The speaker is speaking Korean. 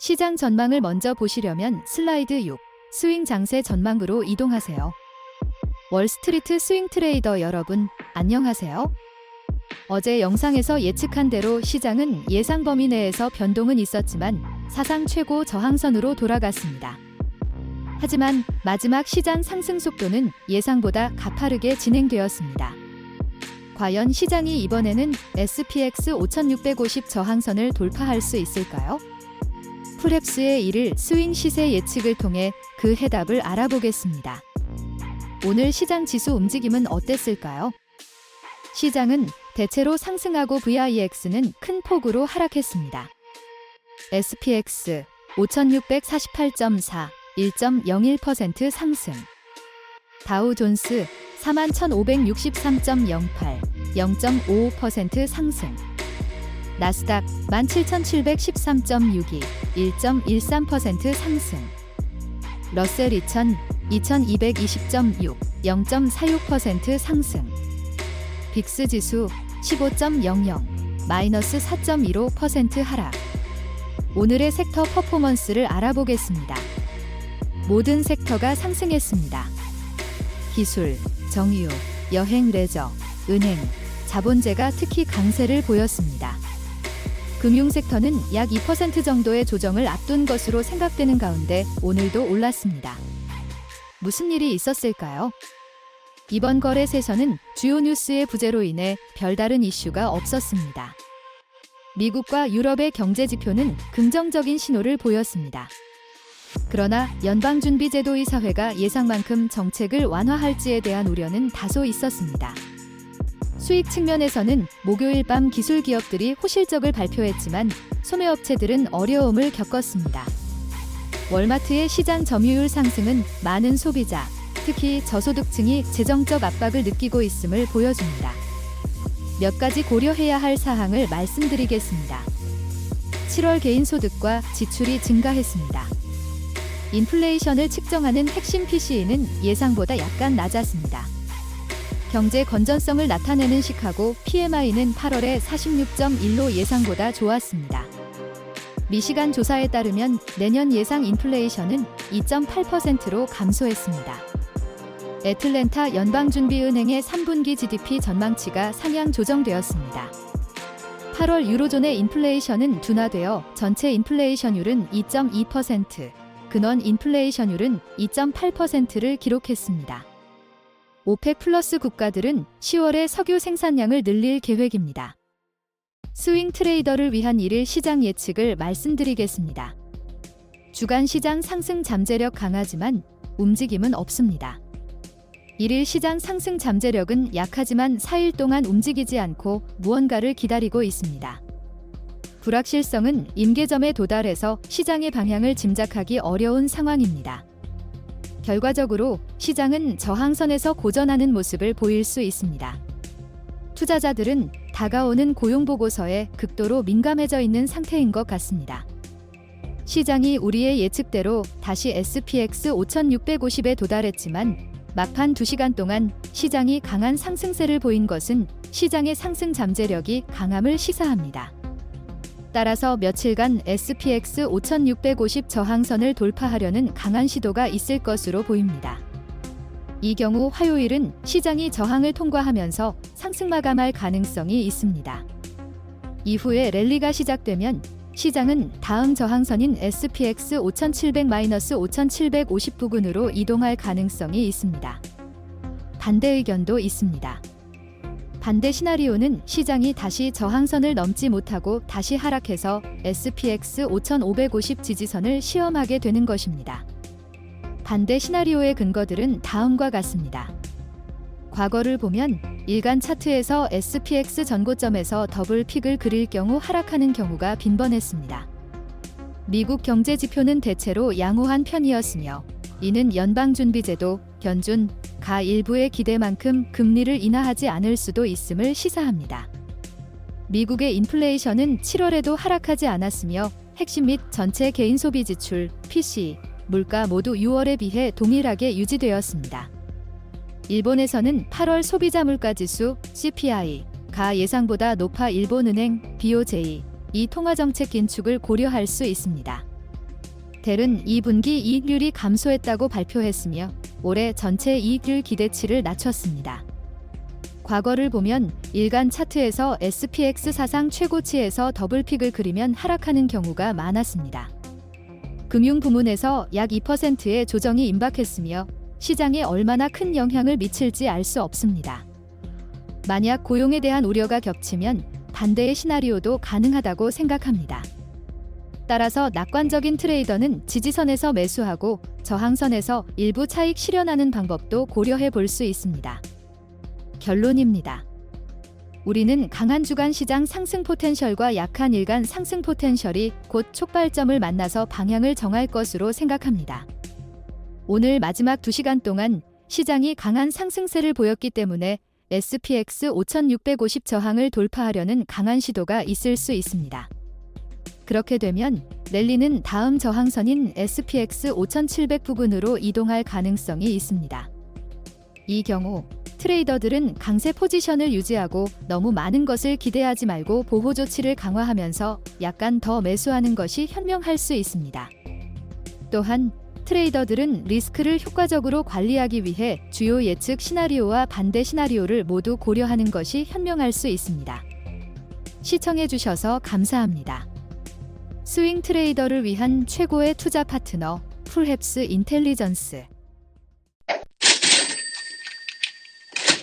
시장 전망을 먼저 보시려면 슬라이드 6, 스윙 장세 전망으로 이동하세요. 월스트리트 스윙 트레이더 여러분, 안녕하세요. 어제 영상에서 예측한 대로 시장은 예상 범위 내에서 변동은 있었지만 사상 최고 저항선으로 돌아갔습니다. 하지만 마지막 시장 상승 속도는 예상보다 가파르게 진행되었습니다. 과연 시장이 이번에는 SPX 5650 저항선을 돌파할 수 있을까요? 프랩스의 1일 스윙 시세 예측을 통해 그 해답을 알아보겠습니다. 오늘 시장 지수 움직임은 어땠을까요? 시장은 대체로 상승하고 VIX는 큰 폭으로 하락했습니다. SPX 5648.4, 1.01% 상승. 다우존스 41,563.08, 0.55% 상승. 나스닥 17,713.62, 1.13% 상승. 러셀 2000 2220.6, 0.46% 상승. 빅스 지수 15.00, 마이너스 4.15% 하락. 오늘의 섹터 퍼포먼스를 알아보겠습니다. 모든 섹터가 상승했습니다. 기술, 정유, 여행 레저, 은행, 자본재가 특히 강세를 보였습니다. 금융 섹터는 약 2% 정도의 조정을 앞둔 것으로 생각되는 가운데 오늘도 올랐습니다. 무슨 일이 있었을까요? 이번 거래 세서는 주요 뉴스의 부재로 인해 별다른 이슈가 없었습니다. 미국과 유럽의 경제 지표는 긍정적인 신호를 보였습니다. 그러나 연방준비제도이사회가 예상만큼 정책을 완화할지에 대한 우려는 다소 있었습니다. 수익 측면에서는 목요일 밤 기술 기업들이 호실적을 발표했지만 소매업체들은 어려움을 겪었습니다. 월마트의 시장 점유율 상승은 많은 소비자, 특히 저소득층이 재정적 압박을 느끼고 있음을 보여줍니다. 몇 가지 고려해야 할 사항을 말씀드리겠습니다. 7월 개인소득과 지출이 증가했습니다. 인플레이션을 측정하는 핵심 PCE는 예상보다 약간 낮았습니다. 경제 건전성을 나타내는 시카고 PMI는 8월에 46.1로 예상보다 좋았습니다. 미시간 조사에 따르면 내년 예상 인플레이션은 2.8%로 감소했습니다. 애틀랜타 연방준비은행의 3분기 GDP 전망치가 상향 조정되었습니다. 8월 유로존의 인플레이션은 둔화되어 전체 인플레이션율은 2.2%, 근원 인플레이션율은 2.8%를 기록했습니다. 오펙 플러스 국가들은 10월에 석유 생산량을 늘릴 계획입니다. 스윙 트레이더를 위한 1일 시장 예측을 말씀드리겠습니다. 주간 시장 상승 잠재력 강하지만 움직임은 없습니다. 1일 시장 상승 잠재력은 약하지만 4일 동안 움직이지 않고 무언가를 기다리고 있습니다. 불확실성은 임계점에 도달해서 시장의 방향을 짐작하기 어려운 상황입니다. 결과적으로 시장은 저항선에서 고전하는 모습을 보일 수 있습니다. 투자자들은 다가오는 고용보고서에 극도로 민감해져 있는 상태인 것 같습니다. 시장이 우리의 예측대로 다시 SPX 5650에 도달했지만 막판 2시간 동안 시장이 강한 상승세를 보인 것은 시장의 상승 잠재력이 강함을 시사합니다. 따라서 며칠간 SPX 5650 저항선을 돌파하려는 강한 시도가 있을 것으로 보입니다. 이 경우 화요일은 시장이 저항을 통과하면서 상승 마감할 가능성이 있습니다. 이후에 랠리가 시작되면 시장은 다음 저항선인 SPX 5700-5750 부근으로 이동할 가능성이 있습니다. 반대 의견도 있습니다. 반대 시나리오는 시장이 다시 저항선을 넘지 못하고 다시 하락해서 SPX 5550 지지선을 시험하게 되는 것입니다. 반대 시나리오의 근거들은 다음과 같습니다. 과거를 보면 일간 차트에서 SPX 전고점에서 더블 픽을 그릴 경우 하락하는 경우가 빈번했습니다. 미국 경제 지표는 대체로 양호한 편이었으며 이는 연방준비제도, 견준, 가 일부의 기대만큼 금리를 인하하지 않을 수도 있음을 시사합니다. 미국의 인플레이션은 7월에도 하락하지 않았으며 핵심 및 전체 개인 소비 지출, PCE, 물가 모두 6월에 비해 동일하게 유지되었습니다. 일본에서는 8월 소비자 물가지수 CPI,가 예상보다 높아 일본은행, BOJ, 이 통화정책 긴축을 고려할 수 있습니다. 델은 2분기 이익률이 감소했다고 발표했으며 올해 전체 이익률 기대치를 낮췄습니다. 과거를 보면 일간 차트에서 SPX 사상 최고치에서 더블픽을 그리면 하락하는 경우가 많았습니다. 금융 부문에서 약 2%의 조정이 임박했으며 시장에 얼마나 큰 영향을 미칠지 알 수 없습니다. 만약 고용에 대한 우려가 겹치면 반대의 시나리오도 가능하다고 생각합니다. 따라서 낙관적인 트레이더는 지지선에서 매수하고 저항선에서 일부 차익 실현하는 방법도 고려해 볼 수 있습니다. 결론입니다. 우리는 강한 주간 시장 상승 포텐셜과 약한 일간 상승 포텐셜이 곧 촉발점을 만나서 방향을 정할 것으로 생각합니다. 오늘 마지막 2시간 동안 시장이 강한 상승세를 보였기 때문에 SPX 5650 저항을 돌파하려는 강한 시도가 있을 수 있습니다. 그렇게 되면 랠리는 다음 저항선인 SPX 5700 부근으로 이동할 가능성이 있습니다. 이 경우 트레이더들은 강세 포지션을 유지하고 너무 많은 것을 기대하지 말고 보호 조치를 강화하면서 약간 더 매수하는 것이 현명할 수 있습니다. 또한 트레이더들은 리스크를 효과적으로 관리하기 위해 주요 예측 시나리오와 반대 시나리오를 모두 고려하는 것이 현명할 수 있습니다. 시청해 주셔서 감사합니다. 스윙 트레이더를 위한 최고의 투자 파트너 풀헵스 인텔리전스